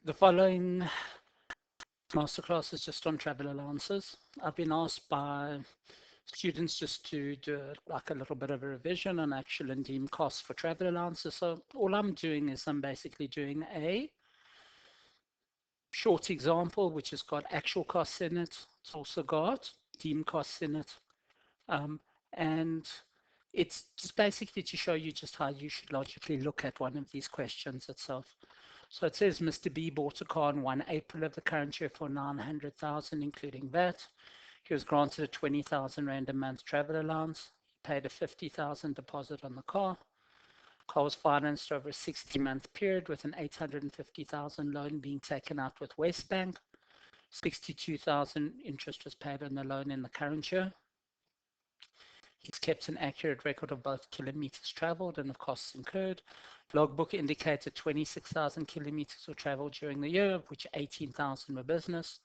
The following masterclass is just on travel allowances. I've been asked by students just to do like a little bit of a revision on actual and deemed costs for travel allowances. So all I'm doing is I'm basically doing a short example, which has got actual costs in it. It's also got deemed costs in it. Um, and it's just basically to show you just how you should logically look at one of these questions itself. So it says Mr. B bought a car on 1 April of the current year for 900,000, including VAT. He was granted a 20,000 Rand a month travel allowance. He paid a 50,000 deposit on the car. Car was financed over a 60-month period with an 850,000 loan being taken out with Westbank. 62,000 interest was paid on the loan in the current year. He's kept an accurate record of both kilometers traveled and the costs incurred. Logbook indicated 26,000 kilometers were traveled during the year, of which 18,000 were business.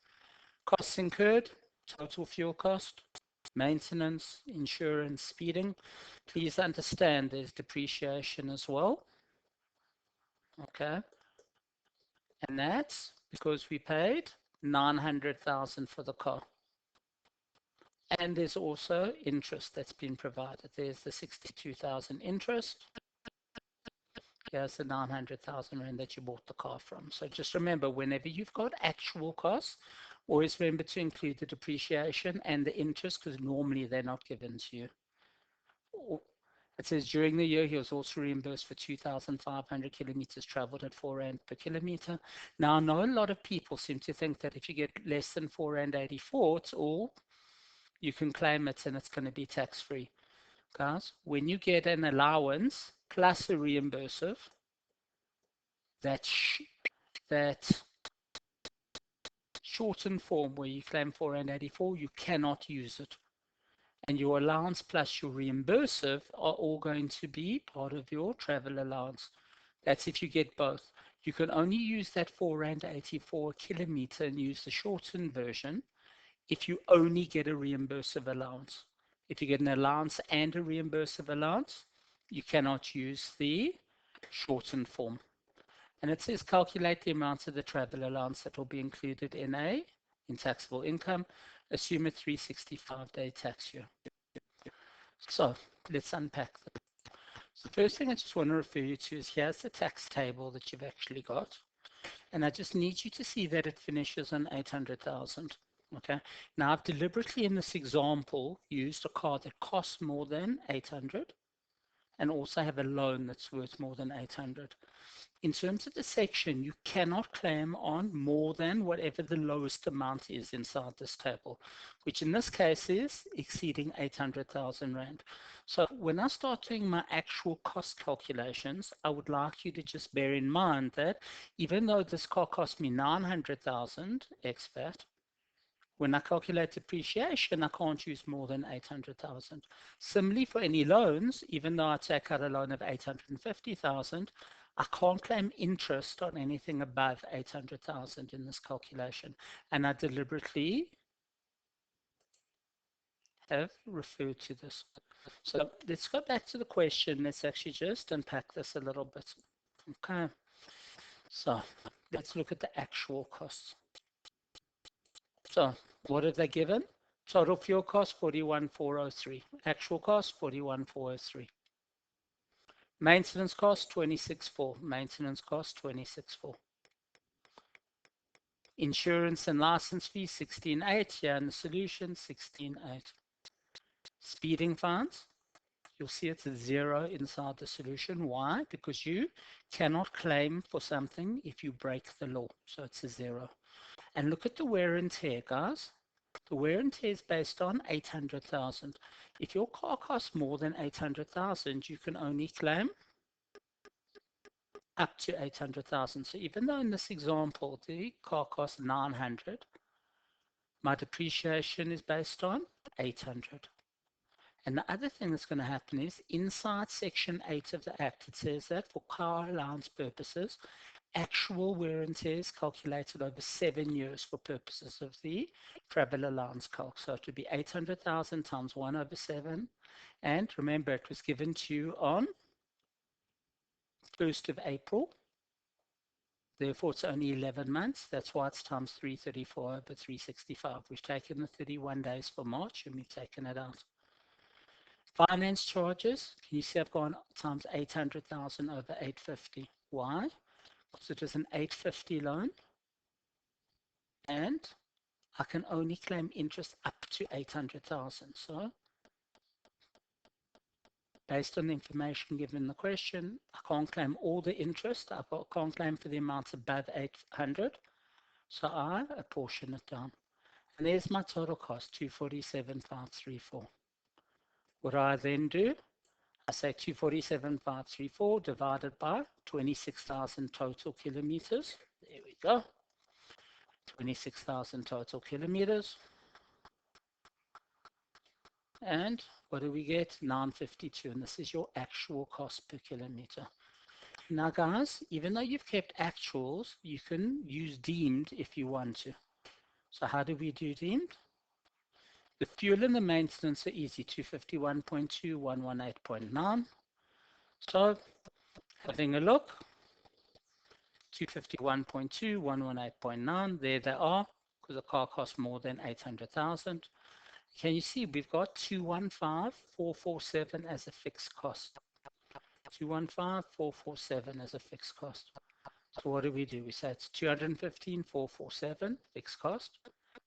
Costs incurred, total fuel cost, maintenance, insurance, speeding. Please understand there's depreciation as well. Okay. And that's because we paid 900,000 for the car. And there's also interest that's been provided. There's the 62,000 interest. Here's the 900,000 Rand that you bought the car from. So just remember, whenever you've got actual costs, always remember to include the depreciation and the interest, because normally they're not given to you. It says during the year, he was also reimbursed for 2,500 kilometers traveled at 4 Rand per kilometer. Now, I know a lot of people seem to think that if you get less than 4 Rand 84, it's all, you can claim it and it's going to be tax free. Guys, when you get an allowance plus a reimbursive, that shortened form where you claim 484, you cannot use it. And your allowance plus your reimbursive are all going to be part of your travel allowance. That's if you get both. You can only use that 484 kilometer and use the shortened version if you only get a reimbursive allowance. If you get an allowance and a reimbursive allowance, you cannot use the shortened form. And it says calculate the amount of the travel allowance that will be included in taxable income. Assume a 365-day tax year. So let's unpack that. So the first thing I just want to refer you to is here's the tax table that you've actually got. And I just need you to see that it finishes on 800,000. Okay. Now I've deliberately in this example used a car that costs more than 800 and also have a loan that's worth more than 800. In terms of the section, you cannot claim on more than whatever the lowest amount is inside this table, which in this case is exceeding 800,000 Rand. So when I start doing my actual cost calculations, I would like you to just bear in mind that even though this car cost me 900,000 ex VAT, when I calculate depreciation, I can't use more than 800,000. Similarly, for any loans, even though I take out a loan of 850,000, I can't claim interest on anything above 800,000 in this calculation. And I deliberately have referred to this. So let's go back to the question. Let's actually just unpack this a little bit. Okay. So let's look at the actual costs. So what have they given? Total fuel cost 41,403. Actual cost 41,403. Maintenance cost 26,400. Maintenance cost 26,400. Insurance and license fee 16,800. Here in the solution 16,800. Speeding fines, you'll see it's a 0 inside the solution. Why? Because you cannot claim for something if you break the law. So it's a 0. And look at the wear and tear, guys. The wear and tear is based on 800,000. If your car costs more than 800,000, you can only claim up to 800,000. So even though in this example, the car costs 900, my depreciation is based on 800. And the other thing that's going to happen is inside section 8 of the Act, it says that for car allowance purposes, actual wear and tear is calculated over 7 years for purposes of the travel allowance calc. So it would be 800,000 times 1 over 7. And remember, it was given to you on 1st of April Therefore, it's only 11 months. That's why it's times 334 over 365. We've taken the 31 days for March and we've taken it out. Finance charges, can you see I've gone times 800,000 over 850. Why? Because it is an 850 loan and I can only claim interest up to 800,000. So based on the information given in the question, I can't claim all the interest. I can't claim for the amounts above 800. So I apportion it down. And there's my total cost, 247,534. What do I then do? I say 247,534 divided by 26,000 total kilometers. There we go. 26,000 total kilometers. And what do we get? 952. And this is your actual cost per kilometer. Now, guys, even though you've kept actuals, you can use deemed if you want to. So how do we do deemed? The fuel and the maintenance are easy, 251.2, 118.9. So having a look, 251.2, 118.9, there they are, because the car costs more than 800,000. Can you see we've got 215,447 as a fixed cost. 215,447 as a fixed cost. So what do? We say it's 215,447 fixed cost,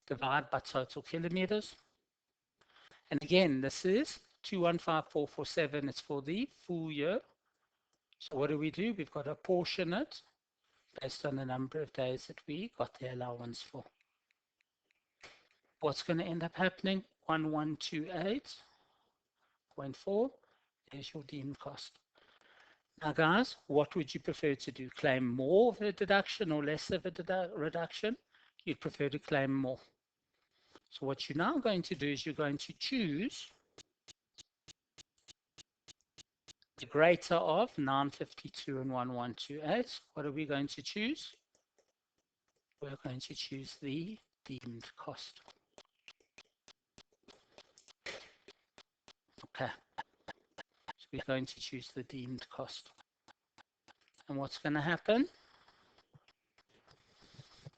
divide by total kilometers. And again, this is 215,447. It's for the full year. So what do? We've got to apportion it based on the number of days that we got the allowance for. What's going to end up happening? 1128.4. There's your deemed cost. Now, guys, what would you prefer to do? Claim more of a deduction or less of a reduction? You'd prefer to claim more. So what you're now going to do is you're going to choose the greater of 952 and 1128. What are we going to choose? We're going to choose the deemed cost. Okay. So we're going to choose the deemed cost. And what's going to happen?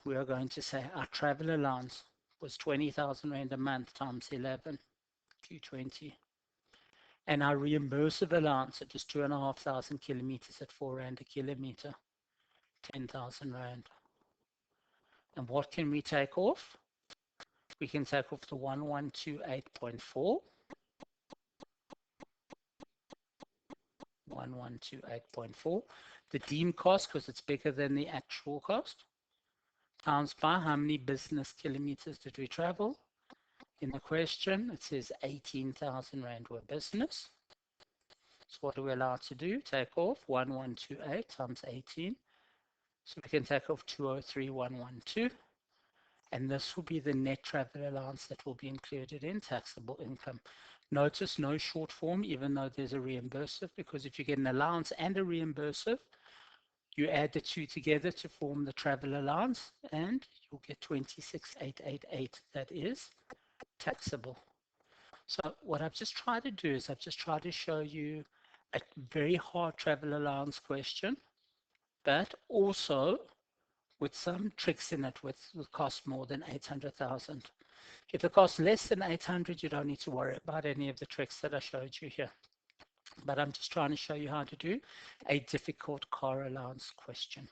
We are going to say our travel allowance was 20,000 Rand a month times 11, 220. And our reimbursable allowance, it is 2,500 kilometers at 4 Rand a kilometer, 10,000 Rand. And what can we take off? We can take off the 1128.4, 1128.4, the deemed cost, because it's bigger than the actual cost, times by how many business kilometers did we travel? In the question, it says 18,000 Rand were business. So what are we allowed to do? Take off 1128 times 18. So we can take off 203,112. And this will be the net travel allowance that will be included in taxable income. Notice no short form, even though there's a reimbursive, because if you get an allowance and a reimbursive, you add the two together to form the travel allowance, and you'll get 26,888. That is taxable. So what I've just tried to do is I've just tried to show you a very hard travel allowance question, but also with some tricks in it with cost more than 800,000. If it costs less than 800, you don't need to worry about any of the tricks that I showed you here. But I'm just trying to show you how to do a difficult car allowance question.